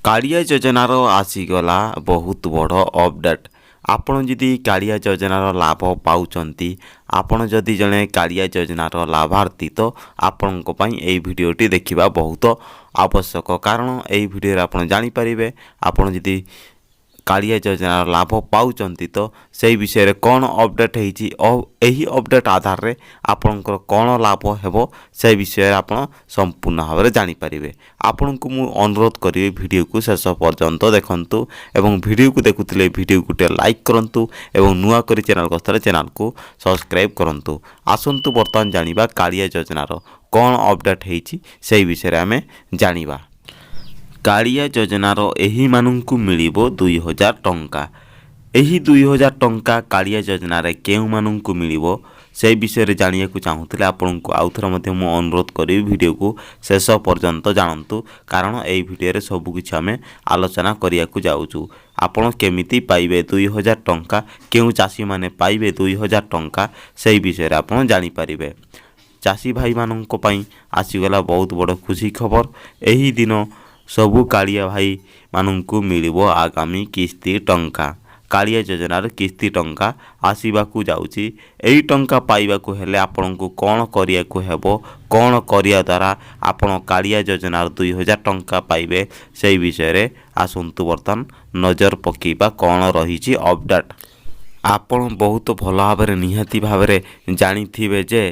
କାଳିଆ ଯୋଜନାର ଆସିଗଲା ବହୁତ ବଡ଼ ଅପଡେଟ୍। ଆପଣ ଯଦି କାଳିଆ ଯୋଜନାର ଲାଭ ପାଉଛନ୍ତି, ଆପଣ ଯଦି ଜଣେ କାଳିଆ ଯୋଜନାର ଲାଭାର୍ଥୀ, ତ ଆପଣଙ୍କ ପାଇଁ ଏହି ଭିଡ଼ିଓଟି ଦେଖିବା ବହୁତ ଆବଶ୍ୟକ। କାରଣ ଏହି ଭିଡ଼ିଓରେ ଆପଣ ଜାଣିପାରିବେ ଆପଣ ଯଦି କାଳିଆ ଯୋଜନାର ଲାଭ ପାଉଛନ୍ତି ତ ସେହି ବିଷୟରେ କ'ଣ ଅପଡେଟ୍ ହେଇଛି ଓ ଏହି ଅପଡେଟ୍ ଆଧାରରେ ଆପଣଙ୍କର କ'ଣ ଲାଭ ହେବ ସେ ବିଷୟରେ ଆପଣ ସମ୍ପୂର୍ଣ୍ଣ ଭାବରେ ଜାଣିପାରିବେ। ଆପଣଙ୍କୁ ମୁଁ ଅନୁରୋଧ କରିବି ଭିଡ଼ିଓକୁ ଶେଷ ପର୍ଯ୍ୟନ୍ତ ଦେଖନ୍ତୁ ଏବଂ ଭିଡ଼ିଓକୁ ଦେଖୁଥିଲେ ଭିଡ଼ିଓକୁ ଗୋଟେ ଲାଇକ୍ କରନ୍ତୁ ଏବଂ ନୂଆ କରି ଚ୍ୟାନେଲକୁ ଆସିଥିଲେ ଚ୍ୟାନେଲକୁ ସବସ୍କ୍ରାଇବ୍ କରନ୍ତୁ। ଆସନ୍ତୁ ବର୍ତ୍ତମାନ ଜାଣିବା କାଳିଆ ଯୋଜନାର କ'ଣ ଅପଡେଟ୍ ହେଇଛି ସେହି ବିଷୟରେ ଆମେ ଜାଣିବା। କାଳିଆ ଯୋଜନାର ଏହିମାନଙ୍କୁ ମିଳିବ 2000 ଟଙ୍କା। ଏହି 2000 ଟଙ୍କା କାଳିଆ ଯୋଜନାରେ କେଉଁମାନଙ୍କୁ ମିଳିବ ସେ ବିଷୟରେ ଜାଣିବାକୁ ଚାହୁଁଥିଲେ ଆପଣଙ୍କୁ ଆଉଥରେ ମଧ୍ୟ ମୁଁ ଅନୁରୋଧ କରିବି ଭିଡ଼ିଓକୁ ଶେଷ ପର୍ଯ୍ୟନ୍ତ ଜାଣନ୍ତୁ। କାରଣ ଏହି ଭିଡ଼ିଓରେ ସବୁକିଛି ଆମେ ଆଲୋଚନା କରିବାକୁ ଯାଉଛୁ। ଆପଣ କେମିତି ପାଇବେ 2000 ଟଙ୍କା, କେଉଁ ଚାଷୀମାନେ ପାଇବେ 2000 ଟଙ୍କା ସେହି ବିଷୟରେ ଆପଣ ଜାଣିପାରିବେ। ଚାଷୀ ଭାଇମାନଙ୍କ ପାଇଁ ଆସିଗଲା ବହୁତ ବଡ଼ ଖୁସି ଖବର। ଏହି ଦିନ ସବୁ କାଳିଆ ଭାଇମାନଙ୍କୁ ମିଳିବ ଆଗାମୀ କିସ୍ତି ଟଙ୍କା। କାଳିଆ ଯୋଜନାର କିସ୍ତି ଟଙ୍କା ଆସିବାକୁ ଯାଉଛି। ଏହି ଟଙ୍କା ପାଇବାକୁ ହେଲେ ଆପଣଙ୍କୁ କ'ଣ କରିବାକୁ ହେବ, କ'ଣ କରିବା ଦ୍ୱାରା ଆପଣ କାଳିଆ ଯୋଜନାର 2000 ଟଙ୍କା ପାଇବେ ସେହି ବିଷୟରେ ଆସନ୍ତୁ ବର୍ତ୍ତମାନ ନଜର ପକାଇବା କ'ଣ ରହିଛି ଅପଡେଟ୍। ଆପଣ ବହୁତ ଭଲ ଭାବରେ ନିହାତି ଭାବରେ ଜାଣିଥିବେ ଯେ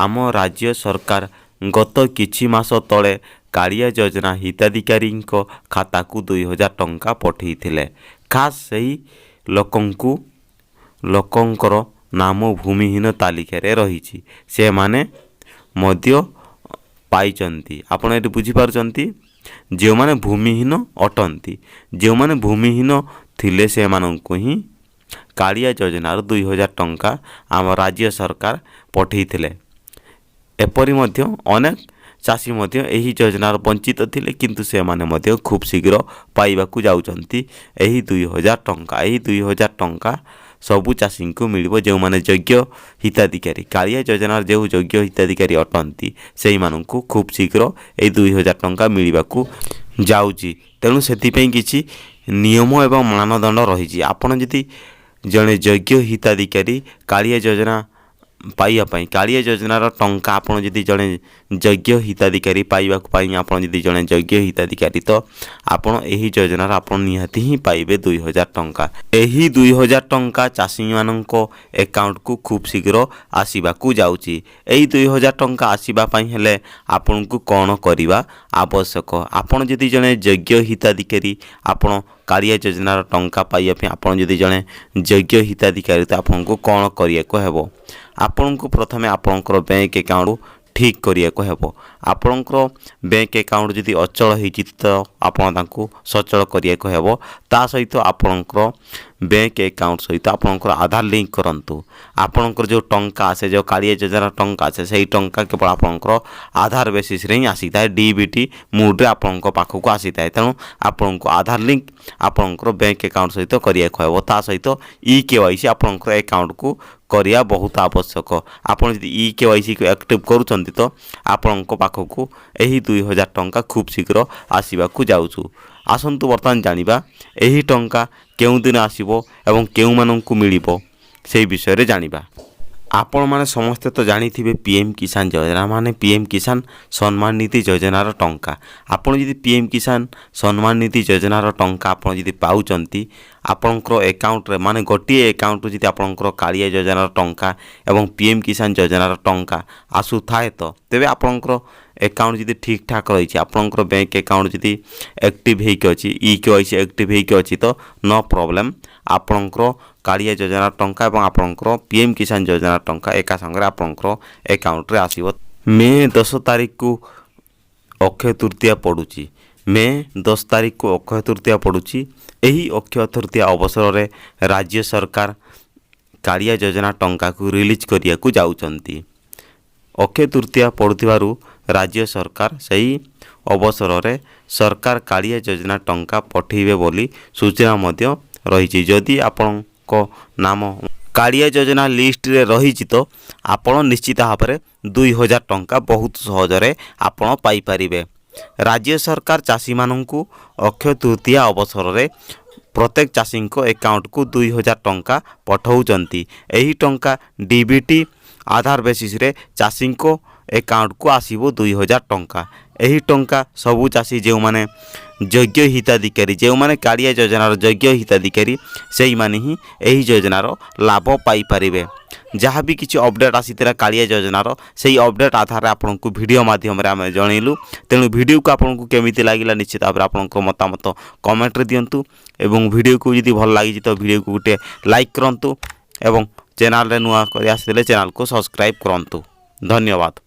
ଆମ ରାଜ୍ୟ ସରକାର ଗତ କିଛି ମାସ ତଳେ କାଳିଆ ଯୋଜନା ହିତାଧିକାରୀଙ୍କ ଖାତାକୁ 2000 ଟଙ୍କା ପଠାଇଥିଲେ। ଖାସ୍ ସେହି ଲୋକଙ୍କର ନାମ ଭୂମିହୀନ ତାଲିକାରେ ରହିଛି, ସେମାନେ ମଧ୍ୟ ପାଇଛନ୍ତି। ଆପଣ ଏଠି ବୁଝିପାରୁଛନ୍ତି, ଯେଉଁମାନେ ଭୂମିହୀନ ଅଟନ୍ତି, ଯେଉଁମାନେ ଭୂମିହୀନ ଥିଲେ ସେମାନଙ୍କୁ ହିଁ କାଳିଆ ଯୋଜନାର 2000 ଟଙ୍କା ଆମ ରାଜ୍ୟ ସରକାର ପଠାଇଥିଲେ। ଏପରି ମଧ୍ୟ ଅନେକ ଚାଷୀ ମଧ୍ୟ ଏହି ଯୋଜନାର ବଞ୍ଚିତ ଥିଲେ, କିନ୍ତୁ ସେମାନେ ମଧ୍ୟ ଖୁବ୍ ଶୀଘ୍ର ପାଇବାକୁ ଯାଉଛନ୍ତି ଏହି 2000 ଟଙ୍କା। ଏହି 2000 ଟଙ୍କା ସବୁ ଚାଷୀଙ୍କୁ ମିଳିବ ଯେଉଁମାନେ ଯୋଗ୍ୟ ହିତାଧିକାରୀ, କାଳିଆ ଯୋଜନାର ଯେଉଁ ଯୋଗ୍ୟ ହିତାଧିକାରୀ ଅଟନ୍ତି ସେହିମାନଙ୍କୁ ଖୁବ୍ ଶୀଘ୍ର ଏହି 2000 ଟଙ୍କା ମିଳିବାକୁ ଯାଉଛି। ତେଣୁ ସେଥିପାଇଁ କିଛି ନିୟମ ଏବଂ ମାନଦଣ୍ଡ ରହିଛି। ଆପଣ ଯଦି ଜଣେ ଯୋଗ୍ୟ ହିତାଧିକାରୀ କାଳିଆ ଯୋଜନା ପାଇବା ପାଇଁ, କାଳିଆ ଯୋଜନାର ଟଙ୍କା ଆପଣ ଯଦି ଜଣେ ଯୋଗ୍ୟ ହିତାଧିକାରୀ ପାଇବାକୁ ପାଇଁ ଆପଣ ଯଦି ଜଣେ ଯୋଗ୍ୟ ହିତାଧିକାରୀ, ତ ଆପଣ ଏହି ଯୋଜନାର ଆପଣ ନିହାତି ହିଁ ପାଇବେ 2000 ଟଙ୍କା। ଏହି 2000 ଟଙ୍କା ଚାଷୀମାନଙ୍କ ଆକାଉଣ୍ଟକୁ ଖୁବ୍ ଶୀଘ୍ର ଆସିବାକୁ ଯାଉଛି। ଏହି 2000 ଟଙ୍କା ଆସିବା ପାଇଁ ହେଲେ ଆପଣଙ୍କୁ କ'ଣ କରିବା ଆବଶ୍ୟକ? ଆପଣ ଯଦି ଜଣେ ଯୋଗ୍ୟ ହିତାଧିକାରୀ, ଆପଣ କାଳିଆ ଯୋଜନାର ଟଙ୍କା ପାଇବା ପାଇଁ ଆପଣ ଯଦି ଜଣେ ଯୋଗ୍ୟ ହିତାଧିକାରୀ, ତ ଆପଣଙ୍କୁ କ'ଣ କରିବାକୁ ହେବ? ଆପଣଙ୍କୁ ପ୍ରଥମେ ଆପଣଙ୍କର ବ୍ୟାଙ୍କ ଆକାଉଣ୍ଟ ଠିକ୍ କରିବାକୁ ହେବ। ଆପଣଙ୍କର ବ୍ୟାଙ୍କ ଆକାଉଣ୍ଟ ଯଦି ଅଚଳ ହେଇଛି ତ ଆପଣ ତାଙ୍କୁ ସଚଳ କରିବାକୁ ହେବ। ତା ସହିତ ଆପଣଙ୍କର ବ୍ୟାଙ୍କ ଆକାଉଣ୍ଟ ସହିତ ଆପଣଙ୍କର ଆଧାର ଲିଙ୍କ କରନ୍ତୁ। ଆପଣଙ୍କର ଯେଉଁ ଟଙ୍କା ଆସେ, ଯେଉଁ କାଳିଆ ଯୋଜନାର ଟଙ୍କା ଆସେ, ସେହି ଟଙ୍କା କେବଳ ଆପଣଙ୍କର ଆଧାର ବେସିସ୍ରେ ହିଁ ଆସିଥାଏ, DBT ମୋଡ଼ରେ ଆପଣଙ୍କ ପାଖକୁ ଆସିଥାଏ। ତେଣୁ ଆପଣଙ୍କୁ ଆଧାର ଲିଙ୍କ ଆପଣଙ୍କର ବ୍ୟାଙ୍କ ଆକାଉଣ୍ଟ ସହିତ କରିବାକୁ ହେବ। ତା ସହିତ EKYC ଆପଣଙ୍କର ଆକାଉଣ୍ଟକୁ କରିବା ବହୁତ ଆବଶ୍ୟକ। ଆପଣ ଯଦି EKYCକୁ ଆକ୍ଟିଭ୍ କରୁଛନ୍ତି ତ ଆପଣଙ୍କ ପାଖକୁ ଏହି 2000 ଟଙ୍କା ଖୁବ୍ ଶୀଘ୍ର ଆସିବାକୁ ଯାଉଛୁ। ଆସନ୍ତୁ ବର୍ତ୍ତମାନ ଜାଣିବା ଏହି ଟଙ୍କା କେଉଁଦିନ ଆସିବ ଏବଂ କେଉଁମାନଙ୍କୁ ମିଳିବ ସେହି ବିଷୟରେ ଜାଣିବା। ଆପଣମାନେ ସମସ୍ତେ ତ ଜାଣିଥିବେ PM କିଷାନ ଯୋଜନା ମାନେ PM କିଷାନ ସମ୍ମାନ ନିଧି ଯୋଜନାର ଟଙ୍କା। ଆପଣ ଯଦି PM କିଷାନ ସମ୍ମାନ ନିଧି ଯୋଜନାର ଟଙ୍କା ଆପଣ ଯଦି ପାଉଛନ୍ତି ଆପଣଙ୍କର ଆକାଉଣ୍ଟରେ, ମାନେ ଗୋଟିଏ ଆକାଉଣ୍ଟରୁ ଯଦି ଆପଣଙ୍କର କାଳିଆ ଯୋଜନାର ଟଙ୍କା ଏବଂ PM କିଷାନ ଯୋଜନାର ଟଙ୍କା ଆସୁଥାଏ, ତ ତେବେ ଆପଣଙ୍କର ଆକାଉଣ୍ଟ ଯଦି ଠିକ୍ ଠାକ୍ ରହିଛି, ଆପଣଙ୍କର ବ୍ୟାଙ୍କ ଆକାଉଣ୍ଟ ଯଦି ଆକ୍ଟିଭ୍ ହେଇକି ଅଛି, EKYC ଆକ୍ଟିଭ୍ ହେଇକି ଅଛି, ତ ନୋ ପ୍ରୋବ୍ଲେମ୍, ଆପଣଙ୍କର କାଳିଆ ଯୋଜନାର ଟଙ୍କା ଏବଂ ଆପଣଙ୍କର PM କିଷାନ ଯୋଜନାର ଟଙ୍କା ଏକା ସାଙ୍ଗରେ ଆପଣଙ୍କର ଆକାଉଣ୍ଟରେ ଆସିବ। ମେ 10 ତାରିଖକୁ ଅକ୍ଷୟ ତୃତୀୟା ପଡ଼ୁଛି। ମେ 10 ତାରିଖକୁ ଅକ୍ଷୟ ତୃତୀୟା ପଡ଼ୁଛି। ଏହି ଅକ୍ଷୟ ତୃତୀୟା ଅବସରରେ ରାଜ୍ୟ ସରକାର କାଳିଆ ଯୋଜନା ଟଙ୍କାକୁ ରିଲିଜ୍ କରିବାକୁ ଯାଉଛନ୍ତି। ଅକ୍ଷୟ ତୃତୀୟା ପଡ଼ୁଥିବାରୁ ରାଜ୍ୟ ସରକାର ସେହି ଅବସରରେ ସରକାର କାଳିଆ ଯୋଜନା ଟଙ୍କା ପଠାଇବେ ବୋଲି ସୂଚନା ମଧ୍ୟ ରହିଛି। ଯଦି ଆପଣଙ୍କ ନାମ କାଳିଆ ଯୋଜନା ଲିଷ୍ଟରେ ରହିଛି ତ ଆପଣ ନିଶ୍ଚିତ ଭାବରେ 2000 ଟଙ୍କା ବହୁତ ସହଜରେ ଆପଣ ପାଇପାରିବେ। राज्य सरकार चाषीमानंकु अक्षय तृतीया अवसर में प्रत्येक चाषी एकाउंट को 2000 टंका पठाउचंती। एही टंका डीबीटी आधार बेसिस रे चाषी एकाउंट को आसीबो 2000 टंका। एही टंका सबु चाषी जो माने योग्य हिताधिकारी जो माने कालिया योजनार योग्य हिताधिकारी सेही माने ही एही योजनार लाभ पाई परिबे। जहाँ भी किसी अपडेट आसीथिला कालिया योजनार सेही अपडेट आधार आपको वीडियो माध्यम रे आमे जणैलु। तेणु वीडियो को आपको केमिति लागिला निश्चित भाव आपको मतामत कमेंट रे दियंतु एवं वीडियो को यदि भल लागी तो वीडियो को गोटे लाइक करंतु एवं चैनल रे नुआ करी आसिले चैनल को सब्सक्राइब करंतु। धन्यवाद।